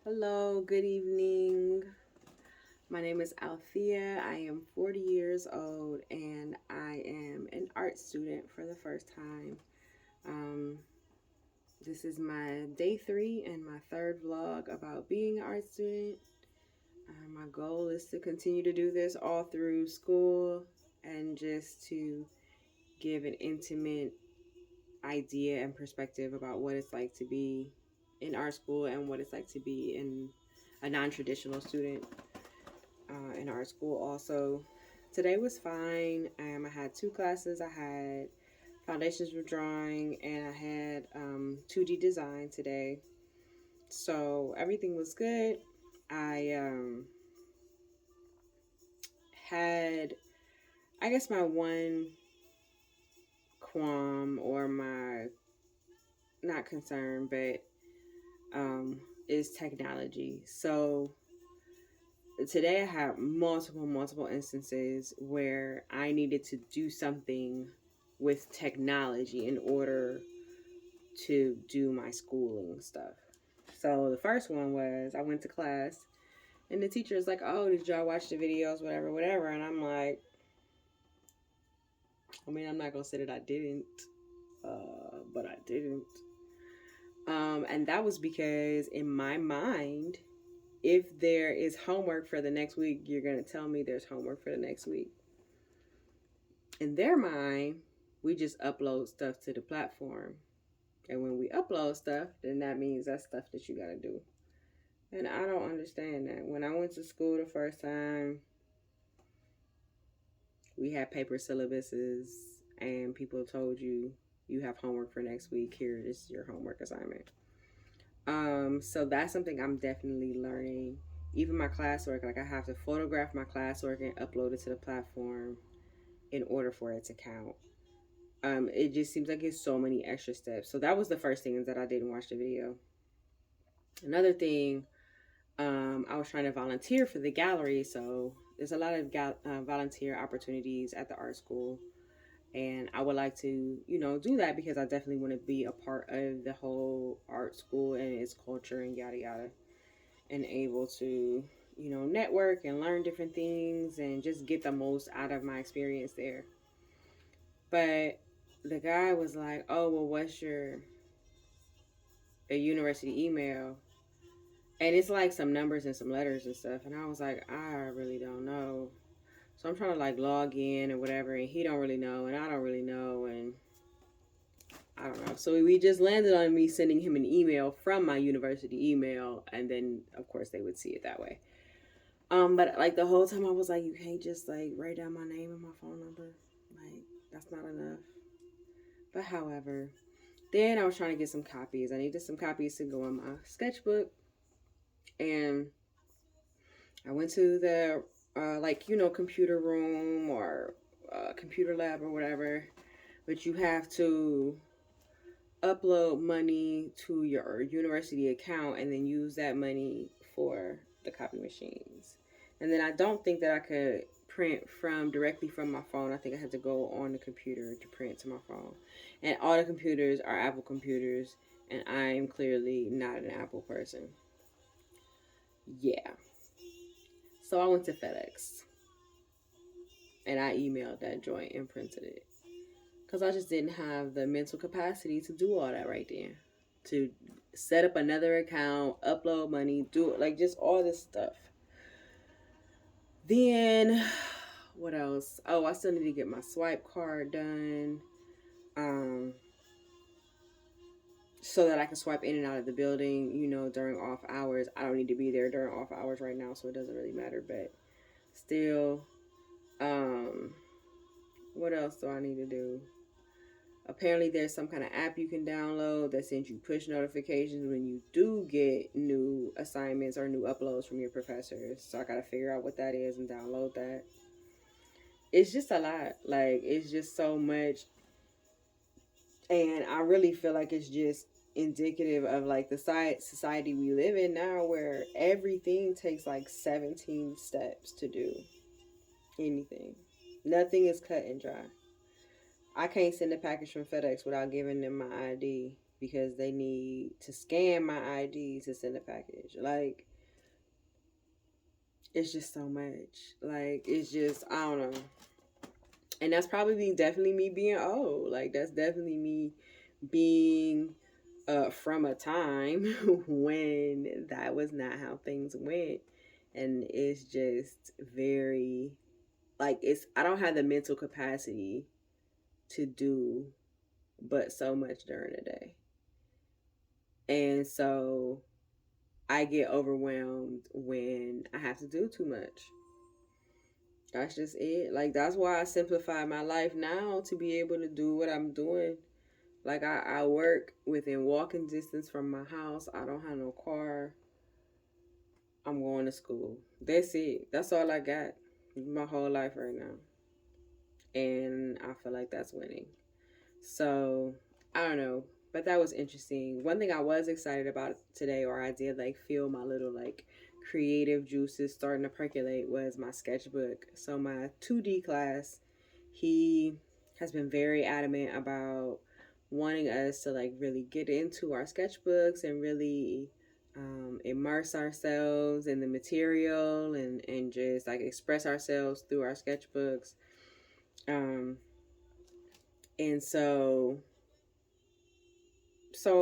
Hello, good evening. My name is Althea. I am 40 years old and I am an art student for the first time. Um, this is my day three and my third vlog about being an art student. My goal is to continue to do this all through school and just to give an intimate idea and perspective about what it's like to be in art school and what it's like to be in a non-traditional student in art school also. Today was fine. I had two classes. I had foundations for drawing and I had 2D design today. So everything was good. I had, I guess, my one qualm or my, not concern, but is technology. So today I had multiple instances where I needed to do something with technology in order to do my schooling stuff. So the first one was I went to class and the teacher is like, "Oh, did y'all watch the videos, whatever?" And I'm like, I'm not gonna say that I didn't, but I didn't. And that was because in my mind, if there is homework for the next week, you're gonna tell me there's homework for the next week. In their mind, we just upload stuff to the platform. And when we upload stuff, then that means that's stuff that you gotta do. And I don't understand that. When I went to school the first time, we had paper syllabuses and people told you you have homework for next week. Here, this is your homework assignment. So that's something I'm definitely learning. Even my classwork, like I have to photograph my classwork and upload it to the platform in order for it to count. It just seems like it's so many extra steps. So that was the first thing, is that I didn't watch the video. Another thing, I was trying to volunteer for the gallery, so there's a lot of volunteer opportunities at the art school, and I would like to, do that because I definitely want to be a part of the whole art school and its culture and yada yada, and able to, network and learn different things and just get the most out of my experience there. But the guy was like, "Oh, well, what's your a university email?" And it's like some numbers and some letters and stuff. And I was like, "I really don't know." So I'm trying to like log in or whatever, and he don't really know, and I don't really know, and I don't know. So we just landed on me sending him an email from my university email, and then of course they would see it that way. But like the whole time I was like, you can't just like write down my name and my phone number. Like that's not enough. But however, then I was trying to get some copies. I needed some copies to go in my sketchbook, and I went to the computer room or computer lab or whatever. But you have to upload money to your university account and then use that money for the copy machines. And then I don't think that I could print from directly from my phone. I think I had to go on the computer to print to my phone. And all the computers are Apple computers, and I am clearly not an Apple person. Yeah. So I went to FedEx and I emailed that joint and printed it. Because I just didn't have the mental capacity to do all that right there. To set up another account, upload money, do like just all this stuff. Then, what else? Oh, I still need to get my swipe card done. Um, so that I can swipe in and out of the building, during off hours. I don't need to be there during off hours right now, so it doesn't really matter. But still, um, what else do I need to do? Apparently, there's some kind of app you can download that sends you push notifications when you do get new assignments or new uploads from your professors. So I got to figure out what that is and download that. It's just a lot. Like, it's just so much. And I really feel like it's just indicative of like the society we live in now, where everything takes like 17 steps to do anything. Nothing is cut and dry. I can't send a package from FedEx without giving them my ID. because they need to scan my ID to send a package. Like, it's just so much. Like, it's just, I don't know. And that's probably definitely me being old. Like, that's definitely me being from a time when that was not how things went. And it's just very, like, I don't have the mental capacity to do but so much during the day. And so I get overwhelmed when I have to do too much. That's just it. Like, that's why I simplify my life now to be able to do what I'm doing. Like, I work within walking distance from my house. I don't have no car. I'm going to school. That's it. That's all I got my whole life right now. And I feel like that's winning. So, I don't know. But that was interesting. One thing I was excited about today, or I did like feel my little like creative juices starting to percolate, was my sketchbook. So my 2D class, he has been very adamant about wanting us to like really get into our sketchbooks and really immerse ourselves in the material and just like express ourselves through our sketchbooks. And so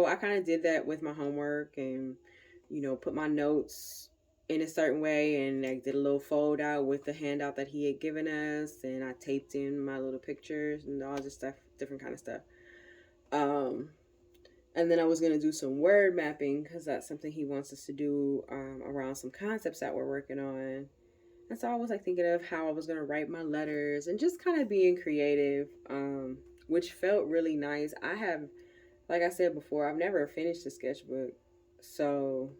I kind of did that with my homework, and put my notes in a certain way, and I did a little fold out with the handout that he had given us, and I taped in my little pictures and all this stuff, different kind of stuff. And then I was going to do some word mapping because that's something he wants us to do around some concepts that we're working on. And so I was like thinking of how I was going to write my letters and just kind of being creative, which felt really nice. I have, like I said before, I've never finished a sketchbook. So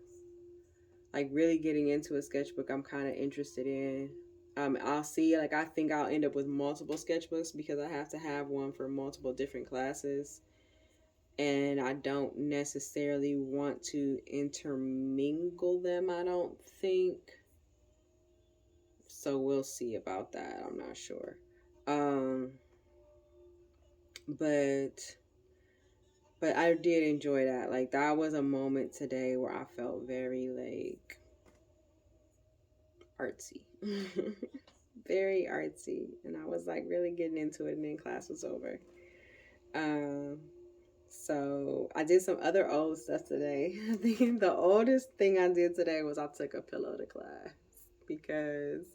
like really getting into a sketchbook, I'm kind of interested in. I'll see, like I think I'll end up with multiple sketchbooks because I have to have one for multiple different classes. And I don't necessarily want to intermingle them, I don't think. So we'll see about that. I'm not sure. But I did enjoy that. Like, that was a moment today where I felt very like artsy. Very artsy. And I was like really getting into it, and then class was over. So I did some other old stuff today. I think the oldest thing I did today was I took a pillow to class, because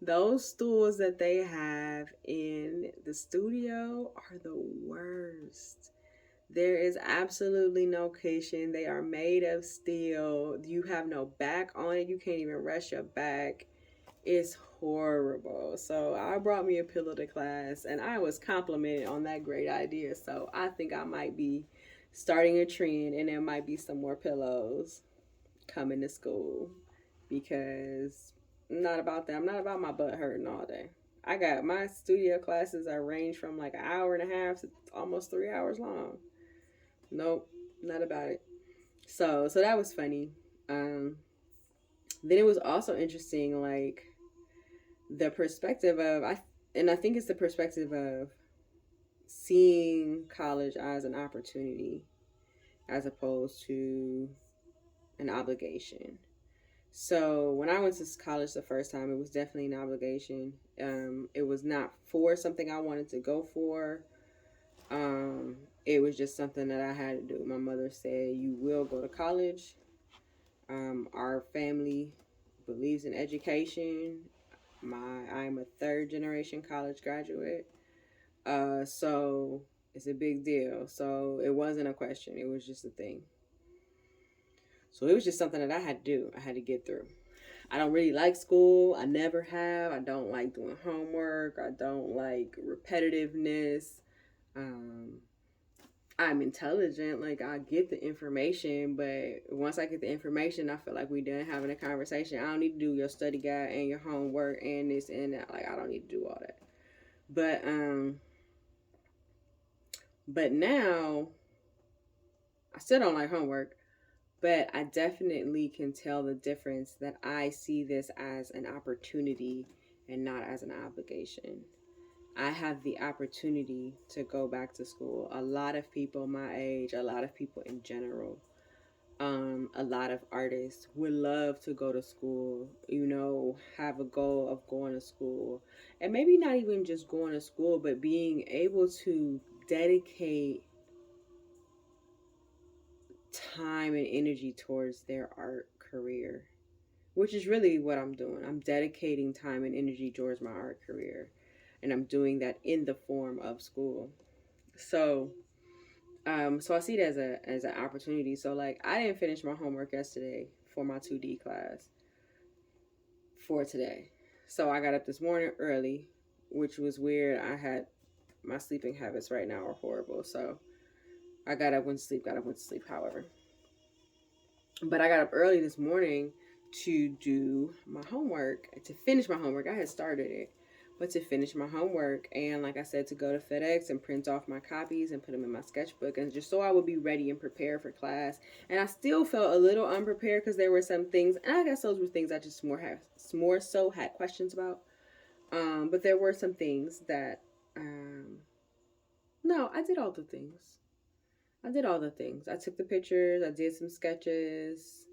those stools that they have in the studio are the worst. There is absolutely no cushion. They are made of steel. You have no back on it. You can't even rest your back. It's horrible. So I brought me a pillow to class, and I was complimented on that great idea. So I think I might be starting a trend, and there might be some more pillows coming to school, because I'm not about that. I'm not about my butt hurting all day. I got my studio classes that range from like an hour and a half to almost 3 hours long. Nope, not about it. So that was funny. Then it was also interesting, like the perspective of I think it's the perspective of seeing college as an opportunity as opposed to an obligation. So when I went to college the first time, it was definitely an obligation. It was not for something I wanted to go for. It was just something that I had to do. My mother said, "You will go to college." Our family believes in education. I'm a third generation college graduate. So it's a big deal. So it wasn't a question. It was just a thing. So it was just something that I had to do. I had to get through. I don't really like school. I never have. I don't like doing homework. I don't like repetitiveness. I'm intelligent. Like, I get the information, but once I get the information, I feel like we done having a conversation. I don't need to do your study guide and your homework and this and that. Like, I don't need to do all that. But now I still don't like homework, but I definitely can tell the difference that I see this as an opportunity and not as an obligation. I have the opportunity to go back to school. A lot of people my age, a lot of people in general, a lot of artists would love to go to school, have a goal of going to school. And maybe not even just going to school, but being able to dedicate time and energy towards their art career, which is really what I'm doing. I'm dedicating time and energy towards my art career, and I'm doing that in the form of school. So, so I see it as an opportunity. So like I didn't finish my homework yesterday for my 2D class for today. So I got up this morning early, which was weird. I had my sleeping habits right now are horrible. So I went to sleep, however. But I got up early this morning to do my homework, to finish my homework. I had started it, but to finish my homework, and like I said, to go to FedEx and print off my copies and put them in my sketchbook, and just so I would be ready and prepared for class. And I still felt a little unprepared because there were some things, and I guess those were things I just more so had questions about. But there were some things that, no, I did all the things. I did all the things. I took the pictures. I did some sketches.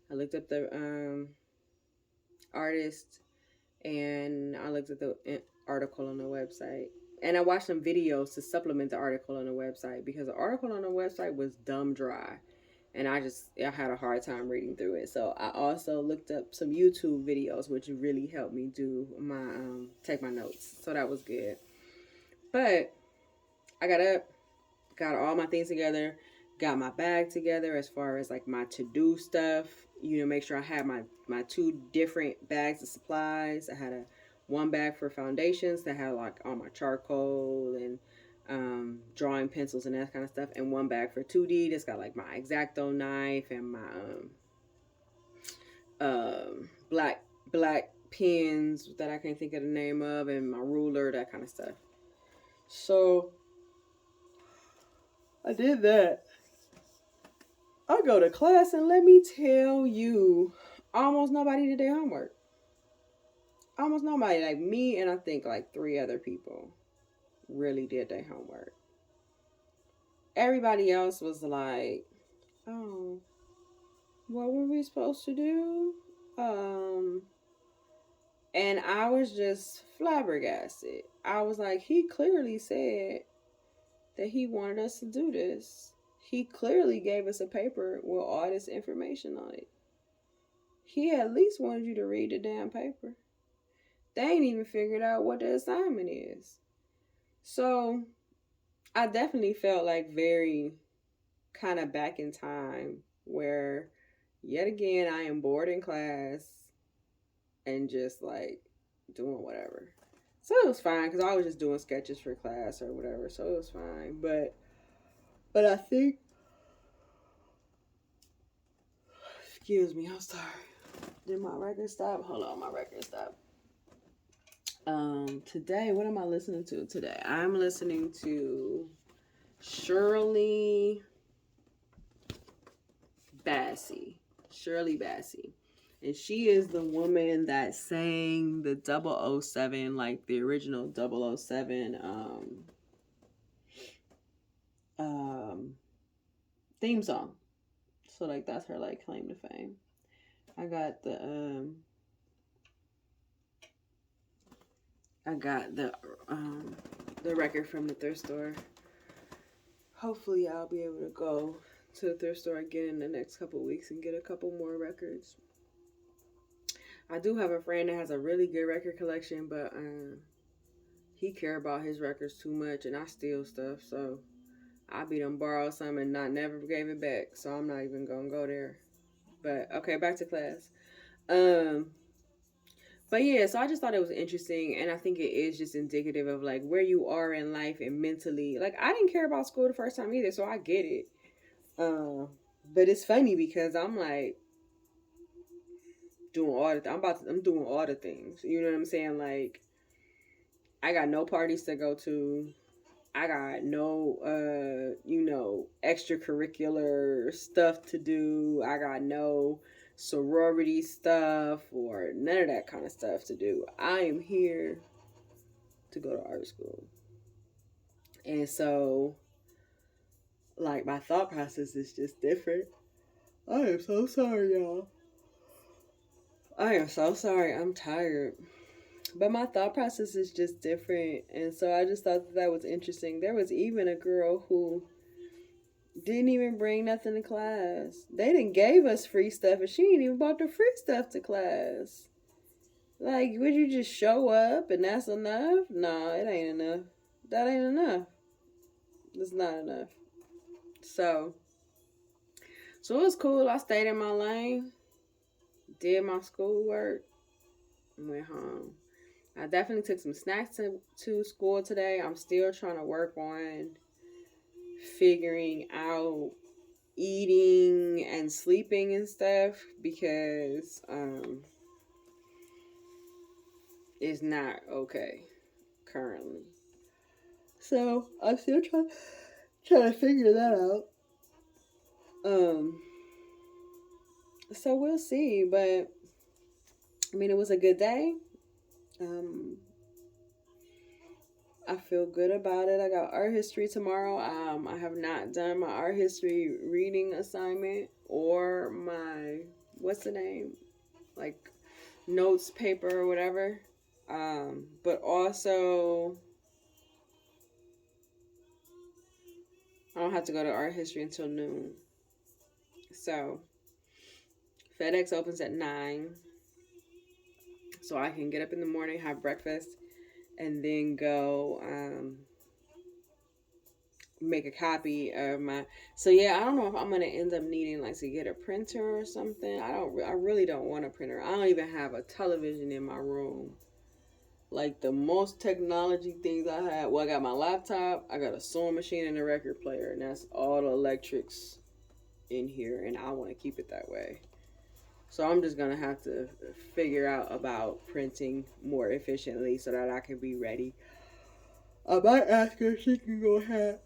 I looked up the artist, and I looked at the article on the website. And I watched some videos to supplement the article on the website because the article on the website was dumb dry. And I had a hard time reading through it. So I also looked up some YouTube videos, which really helped me do take my notes. So that was good. But I got up, got all my things together, got my bag together as far as like my to-do stuff, make sure I had my 2 different bags of supplies. I had one bag for foundations that had like all my charcoal and drawing pencils and that kind of stuff, and one bag for 2D that's got like my X-Acto knife and my black pens that I can't think of the name of, and my ruler, that kind of stuff. So I did that. I go to class, and let me tell you, almost nobody did their homework. Almost nobody, like me and I think like 3 other people really did their homework. Everybody else was like, oh, what were we supposed to do? And I was just flabbergasted. I was like, he clearly said that he wanted us to do this. He clearly gave us a paper with all this information on it. He at least wanted you to read the damn paper. They ain't even figured out what the assignment is. So I definitely felt like very kind of back in time where yet again I am bored in class and just like doing whatever. So it was fine because I was just doing sketches for class or whatever. So it was fine. But I think, excuse me, I'm sorry. Did my record stop? Hold on, my record stopped. Today, what am I listening to today? I'm listening to Shirley Bassey. And she is the woman that sang the 007, like the original 007 theme song. So like that's her like claim to fame. I got the record from the thrift store. Hopefully I'll be able to go to the thrift store again in the next couple of weeks and get a couple more records. I do have a friend that has a really good record collection, but he care about his records too much, and I steal stuff, so I be done borrow some and not never gave it back, so I'm not even gonna go there. But okay, back to class. But yeah, so I just thought it was interesting, and I think it is just indicative of like where you are in life and mentally. Like I didn't care about school the first time either, so I get it. But it's funny because I'm like doing all I'm doing all the things. You know what I'm saying? Like I got no parties to go to. I got no extracurricular stuff to do. I got no sorority stuff or none of that kind of stuff to do. I am here to go to art school. And so, like, my thought process is just different. I am so sorry, y'all. I am so sorry. I'm tired. But my thought process is just different. And so I just thought that was interesting. There was even a girl who didn't even bring nothing to class. They didn't gave us free stuff, and she ain't even bought the free stuff to class. Like, would you just show up and that's enough? No, it ain't enough. That ain't enough. It's not enough. So it was cool. I stayed in my lane, did my schoolwork, and went home. I definitely took some snacks to school today. I'm still trying to work on figuring out eating and sleeping and stuff because it's not okay currently. So I'm still trying to figure that out. So we'll see, but I mean, it was a good day. I feel good about it. I got art history tomorrow. I have not done my art history reading assignment or my, what's the name? Like, notes paper or whatever. But also, I don't have to go to art history until noon. So, FedEx opens at 9. So I can get up in the morning, have breakfast, and then go make a copy of my. So yeah, I don't know if I'm gonna end up needing like to get a printer or something. I really don't want a printer. I don't even have a television in my room. Like the most technology things I had. Well, I got my laptop, I got a sewing machine and a record player, and that's all the electrics in here, and I want to keep it that way. So I'm just gonna have to figure out about printing more efficiently so that I can be ready. I might ask her if she can go ahead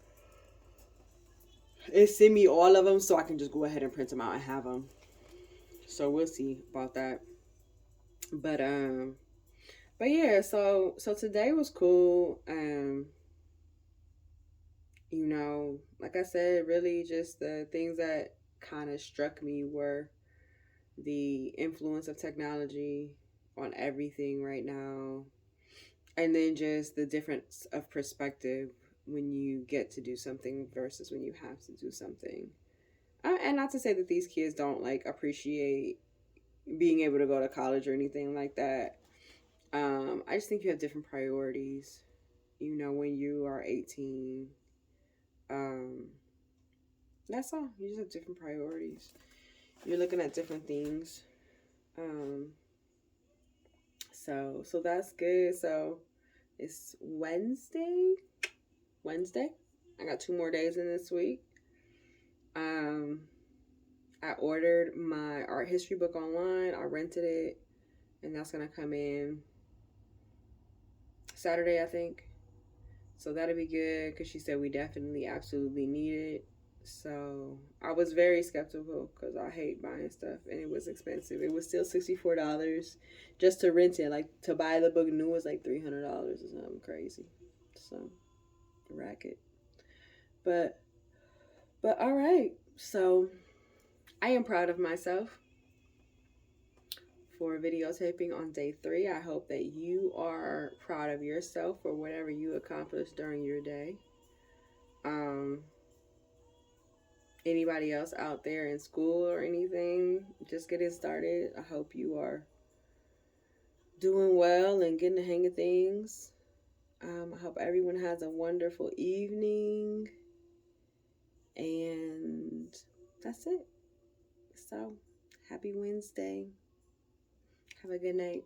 and send me all of them so I can just go ahead and print them out and have them. So we'll see about that. But yeah, so today was cool. You know, like I said, really just the things that kind of struck me were the influence of technology on everything right now, and then just the difference of perspective when you get to do something versus when you have to do something. And not to say that these kids don't like appreciate being able to go to college or anything like that. I just think you have different priorities. You know, when you are 18, um, that's all. You just have different priorities. You're looking at different things. Um, so that's good. So it's Wednesday. I got 2 more days in this week. I ordered my art history book online. I rented it, and that's gonna come in Saturday, I think. So that'll be good because she said we definitely absolutely need it. So I was very skeptical because I hate buying stuff and it was expensive. It was still $64 just to rent it. Like to buy the book new was like $300 or something crazy. So racket. But all right. So I am proud of myself for videotaping on day 3. I hope that you are proud of yourself for whatever you accomplished during your day. Anybody else out there in school or anything, just getting started, I hope you are doing well and getting the hang of things. I hope everyone has a wonderful evening. And that's it. So, happy Wednesday. Have a good night.